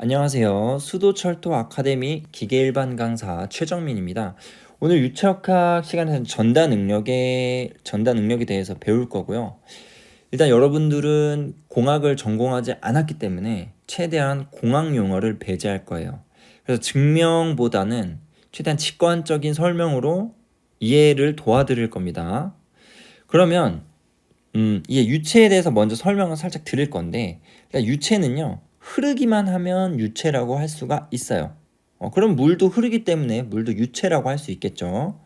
안녕하세요. 수도철도 아카데미 기계일반 강사 최정민입니다. 오늘 유체역학 시간에는 전다 능력에 대해서 배울 거고요. 일단 여러분들은 공학을 전공하지 않았기 때문에 최대한 공학 용어를 배제할 거예요. 그래서 증명보다는 최대한 직관적인 설명으로 이해를 도와드릴 겁니다. 그러면 이 유체에 대해서 먼저 설명을 살짝 드릴 건데, 일단 유체는요, 흐르기만 하면 유체라고 할 수가 있어요. 그럼 물도 흐르기 때문에 물도 유체라고 할 수 있겠죠.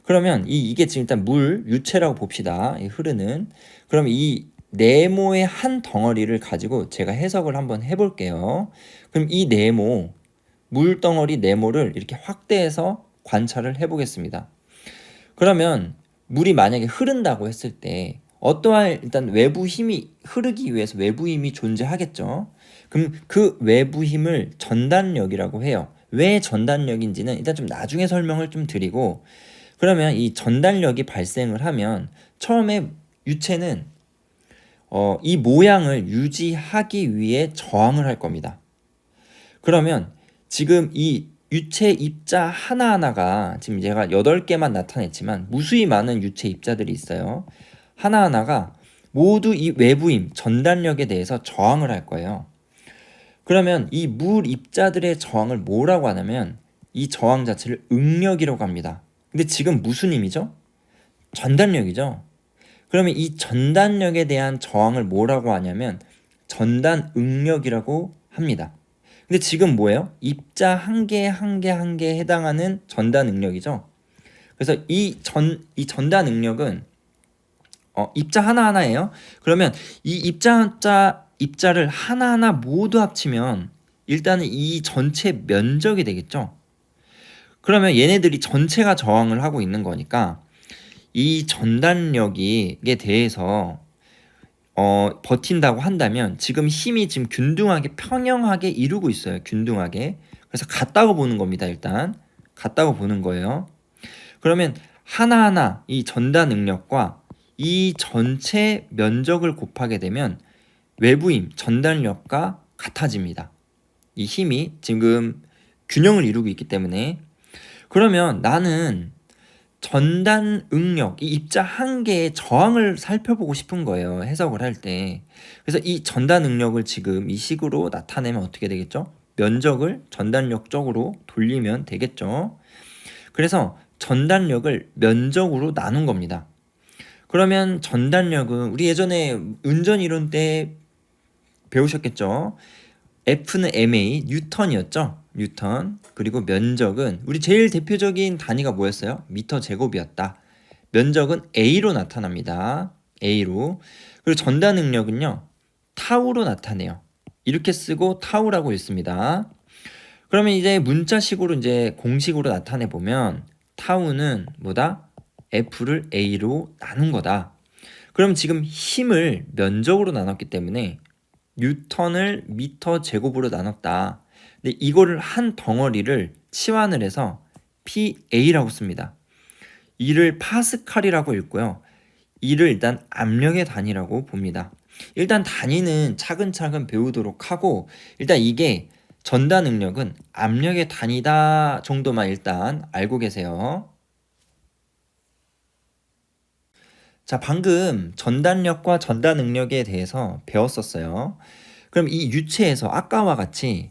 그러면 이게 지금 일단 물 유체라고 봅시다. 이 흐르는. 그럼 이 네모의 한 덩어리를 가지고 제가 해석을 한번 해볼게요. 그럼 이 네모, 물덩어리 네모를 이렇게 확대해서 관찰을 해보겠습니다. 그러면 물이 만약에 흐른다고 했을 때 어떠한 일단 외부 힘이 흐르기 위해서 외부 힘이 존재하겠죠. 그럼 그 외부 힘을 전단력이라고 해요. 왜 전단력인지는 일단 좀 나중에 설명을 좀 드리고, 그러면 이 전단력이 발생을 하면 처음에 유체는 이 모양을 유지하기 위해 저항을 할 겁니다. 그러면 지금 이 유체 입자 하나하나가 지금 얘가 8개만 나타냈지만 무수히 많은 유체 입자들이 있어요. 하나하나가 모두 이 외부임, 전단력에 대해서 저항을 할 거예요. 그러면 이 물 입자들의 저항을 뭐라고 하냐면 이 저항 자체를 응력이라고 합니다. 근데 지금 무슨 힘이죠? 전단력이죠. 그러면 이 전단력에 대한 저항을 뭐라고 하냐면 전단 응력이라고 합니다. 근데 지금 뭐예요? 입자 한 개 한 개 한 개에 해당하는 전단 응력이죠. 그래서 이 전단 응력은 입자 하나하나예요. 그러면 이 입자를 하나하나 모두 합치면 일단은 이 전체 면적이 되겠죠. 그러면 얘네들이 전체가 저항을 하고 있는 거니까 이 전단력에 대해서 버틴다고 한다면 지금 힘이 지금 균등하게 평형하게 이루고 있어요. 균등하게. 그래서 같다고 보는 겁니다. 일단 같다고 보는 거예요. 그러면 하나하나 이 전단 능력과 이 전체 면적을 곱하게 되면 외부 힘, 전단력과 같아집니다. 이 힘이 지금 균형을 이루고 있기 때문에. 그러면 나는 전단 응력, 이 입자 한 개의 저항을 살펴보고 싶은 거예요. 해석을 할 때. 그래서 이 전단 응력을 지금 이 식으로 나타내면 어떻게 되겠죠? 면적을 전단력적으로 돌리면 되겠죠. 그래서 전단력을 면적으로 나눈 겁니다. 그러면 전단력은 우리 예전에 운전 이론 때 배우셨겠죠? F는 ma, 뉴턴이었죠? 뉴턴. 그리고 면적은 우리 제일 대표적인 단위가 뭐였어요? 미터 제곱이었다. 면적은 A로 나타납니다. A로. 그리고 전단 능력은요, 타우로 나타내요. 이렇게 쓰고 타우라고 읽습니다. 그러면 이제 문자식으로 이제 공식으로 나타내 보면 타우는 뭐다? F를 A로 나눈 거다. 그럼 지금 힘을 면적으로 나눴기 때문에 뉴턴을 미터 제곱으로 나눴다. 근데 이거를 한 덩어리를 치환을 해서 PA라고 씁니다. 이를 파스칼이라고 읽고요. 이를 일단 압력의 단위라고 봅니다. 일단 단위는 차근차근 배우도록 하고, 일단 이게 전단 능력은 압력의 단위다 정도만 일단 알고 계세요. 자, 방금 전단력과 전단 능력에 대해서 배웠었어요. 그럼 이 유체에서 아까와 같이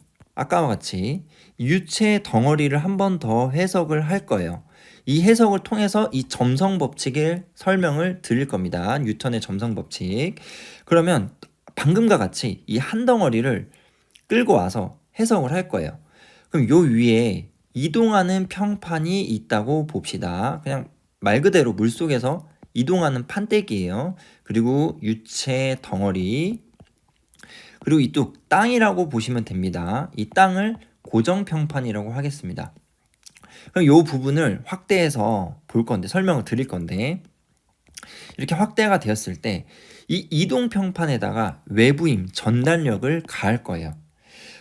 유체 덩어리를 한 번 더 해석을 할 거예요. 이 해석을 통해서 이 점성 법칙을 설명을 드릴 겁니다. 뉴턴의 점성 법칙. 그러면 방금과 같이 이 한 덩어리를 끌고 와서 해석을 할 거예요. 그럼 요 위에 이동하는 평판이 있다고 봅시다. 그냥 말 그대로 물속에서 이동하는 판때기예요. 그리고 유체 덩어리, 그리고 이 또 땅이라고 보시면 됩니다. 이 땅을 고정평판이라고 하겠습니다. 그럼 이 부분을 확대해서 볼 건데, 설명을 드릴 건데, 이렇게 확대가 되었을 때 이 이동평판에다가 외부힘, 전단력을 가할 거예요.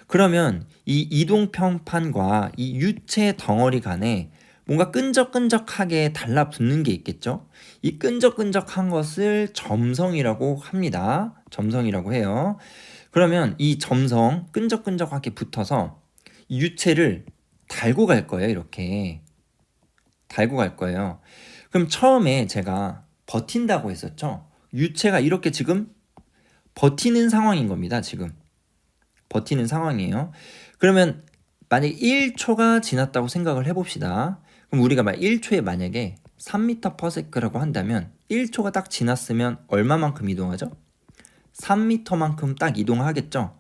그러면 이 이동평판과 이 유체 덩어리 간에 뭔가 끈적끈적하게 달라붙는 게 있겠죠. 이 끈적끈적한 것을 점성이라고 합니다. 점성이라고 해요. 그러면 이 점성 끈적끈적하게 붙어서 이 유체를 달고 갈 거예요. 이렇게 달고 갈 거예요. 그럼 처음에 제가 버틴다고 했었죠. 유체가 이렇게 지금 버티는 상황인 겁니다. 지금 버티는 상황이에요. 그러면 만약에 1초가 지났다고 생각을 해봅시다. 그럼 우리가 1초에 만약에 3m/s라고 한다면 1초가 딱 지났으면 얼마만큼 이동하죠? 3m만큼 딱 이동하겠죠?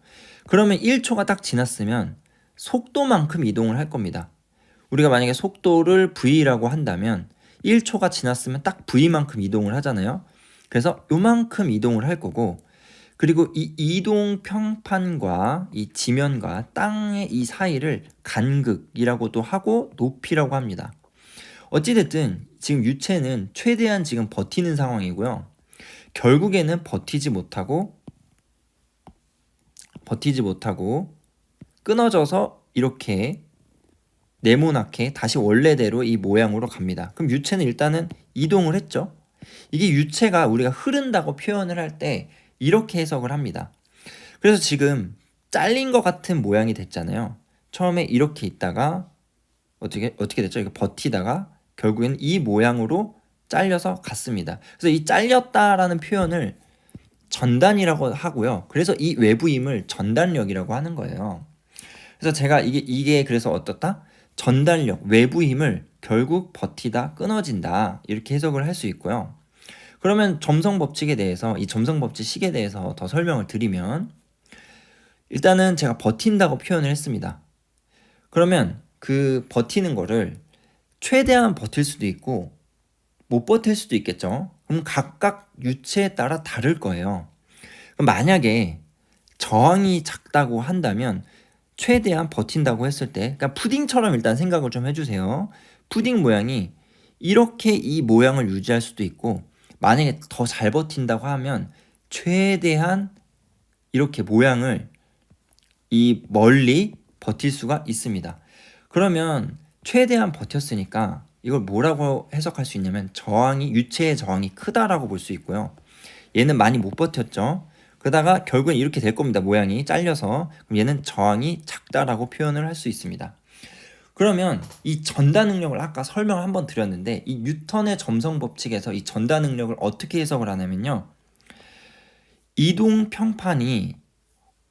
그러면 1초가 딱 지났으면 속도만큼 이동을 할 겁니다. 우리가 만약에 속도를 v라고 한다면 1초가 지났으면 딱 v만큼 이동을 하잖아요. 그래서 요만큼 이동을 할 거고, 그리고 이 이동 평판과 이 지면과 땅의 이 사이를 간극이라고도 하고 높이라고 합니다. 어찌됐든 지금 유체는 최대한 지금 버티는 상황이고요. 결국에는 버티지 못하고 끊어져서 이렇게 네모나게 다시 원래대로 이 모양으로 갑니다. 그럼 유체는 일단은 이동을 했죠. 이게 유체가 우리가 흐른다고 표현을 할 때 이렇게 해석을 합니다. 그래서 지금 잘린 것 같은 모양이 됐잖아요. 처음에 이렇게 있다가 어떻게 됐죠? 이거 버티다가 결국엔 이 모양으로 잘려서 갔습니다. 그래서 이 잘렸다라는 표현을 전단이라고 하고요. 그래서 이 외부 힘을 전단력이라고 하는 거예요. 그래서 제가 이게 그래서 어떻다? 전단력, 외부 힘을 결국 버티다 끊어진다 이렇게 해석을 할 수 있고요. 그러면 점성 법칙에 대해서 이 점성 법칙식에 대해서 더 설명을 드리면 일단은 제가 버틴다고 표현을 했습니다. 그러면 그 버티는 거를 최대한 버틸 수도 있고 못 버틸 수도 있겠죠. 그럼 각각 유체에 따라 다를 거예요. 그럼 만약에 저항이 작다고 한다면 최대한 버틴다고 했을 때, 그러니까 푸딩처럼 일단 생각을 좀 해주세요. 푸딩 모양이 이렇게 이 모양을 유지할 수도 있고, 만약에 더 잘 버틴다고 하면 최대한 이렇게 모양을 이 멀리 버틸 수가 있습니다. 그러면 최대한 버텼으니까 이걸 뭐라고 해석할 수 있냐면 유체의 저항이 크다라고 볼 수 있고요. 얘는 많이 못 버텼죠. 그러다가 결국엔 이렇게 될 겁니다. 모양이 잘려서. 그럼 얘는 저항이 작다라고 표현을 할 수 있습니다. 그러면 이 전다 능력을 아까 설명을 한번 드렸는데 이 뉴턴의 점성 법칙에서 이 전다 능력을 어떻게 해석을 하냐면요. 이동 평판이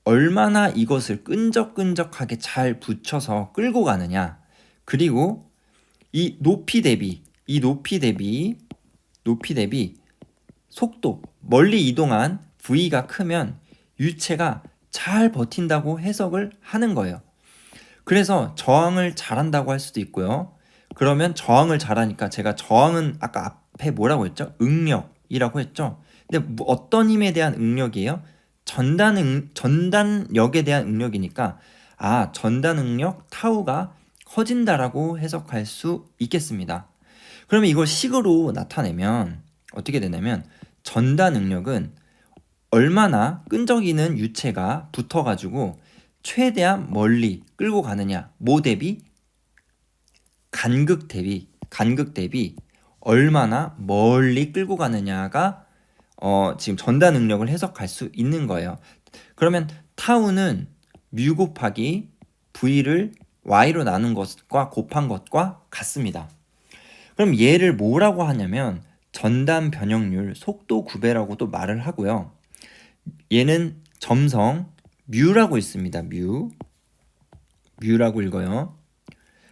얼마나 이것을 끈적끈적하게 잘 붙여서 끌고 가느냐, 그리고 이 높이 대비 속도, 멀리 이동한 V가 크면 유체가 잘 버틴다고 해석을 하는 거예요. 그래서 저항을 잘한다고 할 수도 있고요. 그러면 저항을 잘하니까 제가 저항은 아까 앞에 뭐라고 했죠? 응력이라고 했죠. 근데 어떤 힘에 대한 응력이에요? 전단력에 대한 응력이니까 전단 응력 타우가 커진다라고 해석할 수 있겠습니다. 그러면 이걸 식으로 나타내면 어떻게 되냐면 전단 응력은 얼마나 끈적이는 유체가 붙어가지고 최대한 멀리 끌고 가느냐, 뭐 대비? 간극 대비 얼마나 멀리 끌고 가느냐가 지금 전단 능력을 해석할 수 있는 거예요. 그러면 타우는 뮤 곱하기 V를 Y로 나눈 것과 곱한 것과 같습니다. 그럼 얘를 뭐라고 하냐면 전단 변형률 속도 구배라고도 말을 하고요. 얘는 점성 뮤라고 있습니다. 뮤라고 읽어요.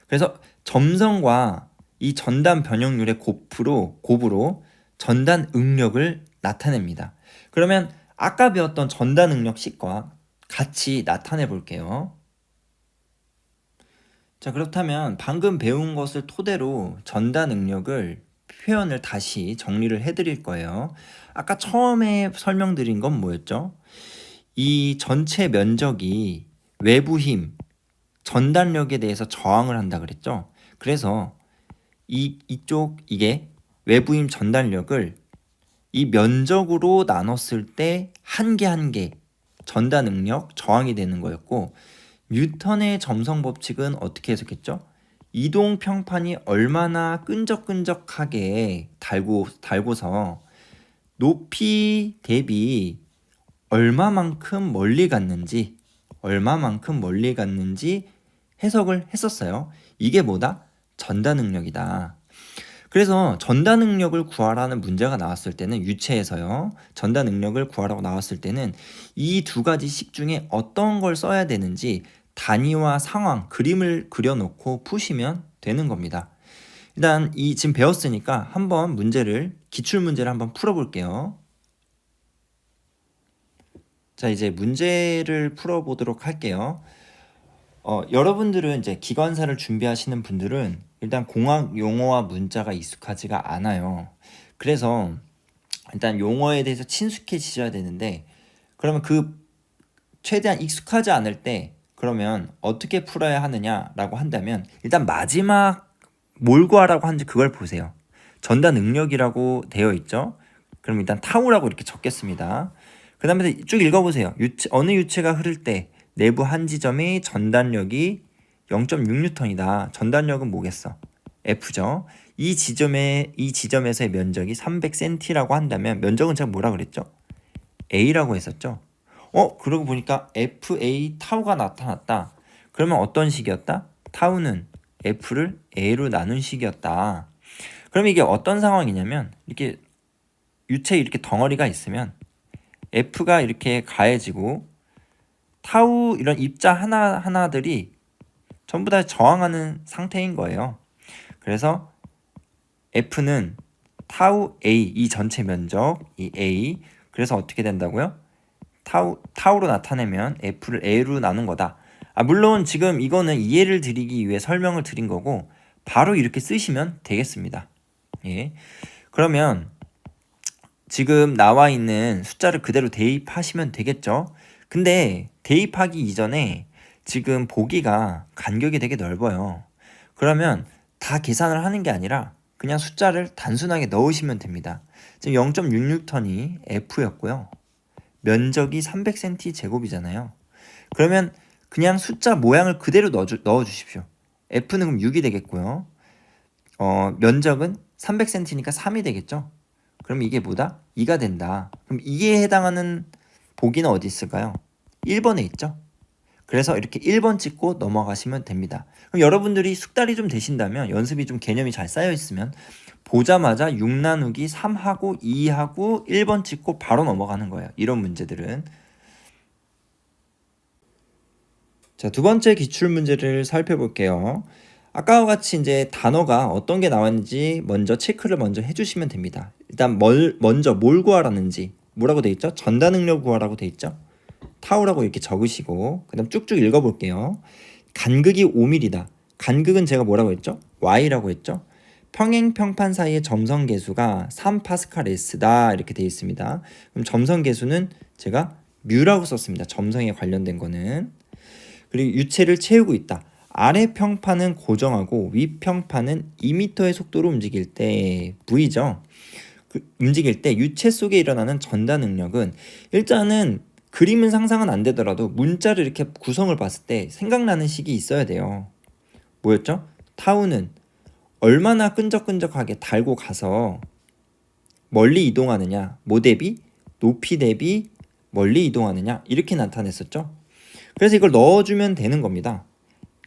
그래서 점성과 이 전단 변형률의 곱으로 전단 응력을 나타냅니다. 그러면 아까 배웠던 전단 응력식과 같이 나타내 볼게요. 자, 그렇다면 방금 배운 것을 토대로 전단 응력을 표현을 다시 정리를 해드릴 거예요. 아까 처음에 설명드린 건 뭐였죠? 이 전체 면적이 외부 힘, 전단력에 대해서 저항을 한다 그랬죠? 그래서 이게 외부 힘 전단력을 이 면적으로 나눴을 때 한 개 전단 응력 저항이 되는 거였고, 뉴턴의 점성 법칙은 어떻게 해석했죠? 이동 평판이 얼마나 끈적끈적하게 달고서 높이 대비 얼마만큼 멀리 갔는지 해석을 했었어요. 이게 뭐다? 전다 능력이다. 그래서 전다 능력을 구하라는 문제가 나왔을 때는 유체에서요. 전다 능력을 구하라고 나왔을 때는 이 두 가지 식 중에 어떤 걸 써야 되는지 단위와 상황, 그림을 그려놓고 푸시면 되는 겁니다. 일단 지금 배웠으니까 한번 기출 문제를 한번 풀어볼게요. 자, 이제 문제를 풀어보도록 할게요. 여러분들은 이제 기관사를 준비하시는 분들은 일단 공학 용어와 문자가 익숙하지가 않아요. 그래서 일단 용어에 대해서 친숙해지셔야 되는데, 그러면 최대한 익숙하지 않을 때 그러면 어떻게 풀어야 하느냐라고 한다면, 일단 마지막 뭘 구하라고 하는지 그걸 보세요. 전다 능력이라고 되어 있죠. 그럼 일단 타우라고 이렇게 적겠습니다. 그 다음에 쭉 읽어보세요. 어느 유체가 흐를 때 내부 한 지점의 전단력이 0.6N이다. 전단력은 뭐겠어? F죠. 이 지점에서의 면적이 300cm라고 한다면 면적은 제가 뭐라 그랬죠? A라고 했었죠. 그러고 보니까 FA 타우가 나타났다. 그러면 어떤 식이었다? 타우는 F를 A로 나눈 식이었다. 그럼 이게 어떤 상황이냐면, 이렇게 유체 이렇게 덩어리가 있으면 F가 이렇게 가해지고 타우 이런 입자 하나하나들이 전부 다 저항하는 상태인 거예요. 그래서 F는 타우 A, 이 전체 면적, 이 A, 그래서 어떻게 된다고요? 타우로 나타내면 F를 A로 나눈 거다. 물론 지금 이거는 이해를 드리기 위해 설명을 드린 거고, 바로 이렇게 쓰시면 되겠습니다. 예. 그러면 지금 나와 있는 숫자를 그대로 대입하시면 되겠죠. 근데 대입하기 이전에 지금 보기가 간격이 되게 넓어요. 그러면 다 계산을 하는 게 아니라 그냥 숫자를 단순하게 넣으시면 됩니다. 지금 0.66ton이 F였고요. 면적이 300cm 제곱이잖아요. 그러면 그냥 숫자 모양을 그대로 넣어주십시오. F는 그럼 6이 되겠고요. 면적은 300cm니까 3이 되겠죠. 그럼 이게 뭐다? 2가 된다. 그럼 2에 해당하는 보기는 어디 있을까요? 1번에 있죠. 그래서 이렇게 1번 찍고 넘어가시면 됩니다. 그럼 여러분들이 숙달이 좀 되신다면, 연습이 좀 개념이 잘 쌓여 있으면 보자마자 6 나누기 3하고 2하고 1번 찍고 바로 넘어가는 거예요. 이런 문제들은. 자, 두 번째 기출 문제를 살펴볼게요. 아까와 같이 이제 단어가 어떤 게 나왔는지 먼저 체크를 먼저 해주시면 됩니다. 일단 먼저 뭘 구하라는지, 뭐라고 돼 있죠? 전다 능력 구하라고 돼 있죠? 타우라고 이렇게 적으시고, 그 다음 쭉쭉 읽어볼게요. 간극이 5mm다. 간극은 제가 뭐라고 했죠? Y라고 했죠? 평행평판 사이의 점성계수가 3파스칼s다 이렇게 되어 있습니다. 그럼 점성계수는 제가 뮤라고 썼습니다. 점성에 관련된 거는. 그리고 유체를 채우고 있다. 아래 평판은 고정하고 위 평판은 2m의 속도로 움직일 때 V죠. 움직일 때 유체 속에 일어나는 전다 능력은, 일단은 그림은 상상은 안 되더라도 문자를 이렇게 구성을 봤을 때 생각나는 식이 있어야 돼요. 뭐였죠? 타우는 얼마나 끈적끈적하게 달고 가서 멀리 이동하느냐, 뭐 대비, 높이 대비 멀리 이동하느냐, 이렇게 나타냈었죠. 그래서 이걸 넣어주면 되는 겁니다.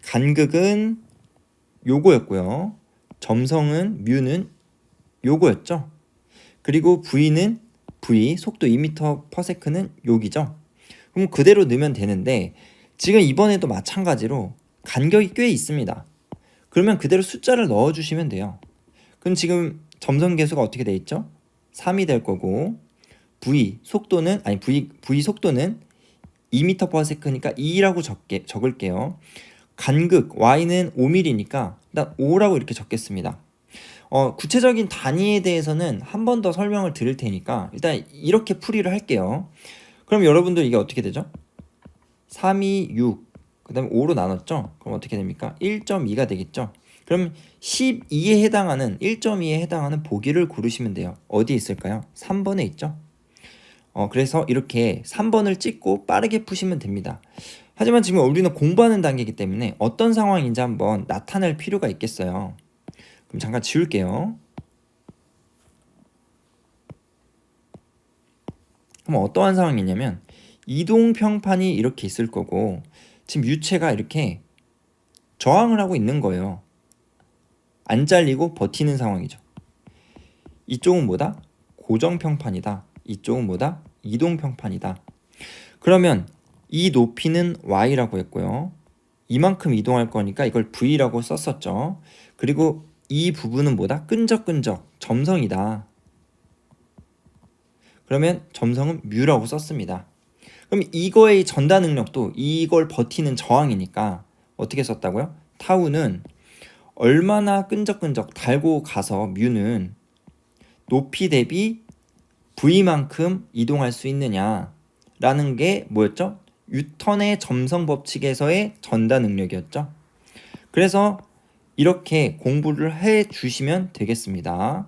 간극은 요거였고요. 점성은 뮤는 요거였죠. 그리고 V는 V, 속도 2m/s는 여기죠. 그럼 그대로 넣으면 되는데, 지금 이번에도 마찬가지로 간격이 꽤 있습니다. 그러면 그대로 숫자를 넣어주시면 돼요. 그럼 지금 점성계수가 어떻게 돼 있죠? 3이 될 거고, V 속도는 2m/s니까 2라고 적을게요. 간극 Y는 5mm니까 일단 5라고 이렇게 적겠습니다. 구체적인 단위에 대해서는 한 번 더 설명을 드릴 테니까 일단 이렇게 풀이를 할게요. 그럼 여러분들 이게 어떻게 되죠? 3, 2, 6, 그 다음에 5로 나눴죠? 그럼 어떻게 됩니까? 1.2가 되겠죠? 그럼 12에 해당하는 1.2에 해당하는 보기를 고르시면 돼요. 어디 있을까요? 3번에 있죠? 그래서 이렇게 3번을 찍고 빠르게 푸시면 됩니다. 하지만 지금 우리는 공부하는 단계이기 때문에 어떤 상황인지 한번 나타낼 필요가 있겠어요. 그럼 잠깐 지울게요. 그럼 어떠한 상황이냐면, 이동평판이 이렇게 있을 거고 지금 유체가 이렇게 저항을 하고 있는 거예요. 안 잘리고 버티는 상황이죠. 이쪽은 뭐다? 고정평판이다. 이쪽은 뭐다? 이동평판이다. 그러면 이 높이는 y라고 했고요. 이만큼 이동할 거니까 이걸 v라고 썼었죠. 그리고 이 부분은 뭐다? 끈적끈적 점성이다. 그러면 점성은 뮤라고 썼습니다. 그럼 이거의 전다 능력도 이걸 버티는 저항이니까 어떻게 썼다고요? 타우는 얼마나 끈적끈적 달고 가서 뮤는 높이 대비 v만큼 이동할 수 있느냐라는 게 뭐였죠? 뉴턴의 점성 법칙에서의 전다 능력이었죠. 그래서 이렇게 공부를 해 주시면 되겠습니다.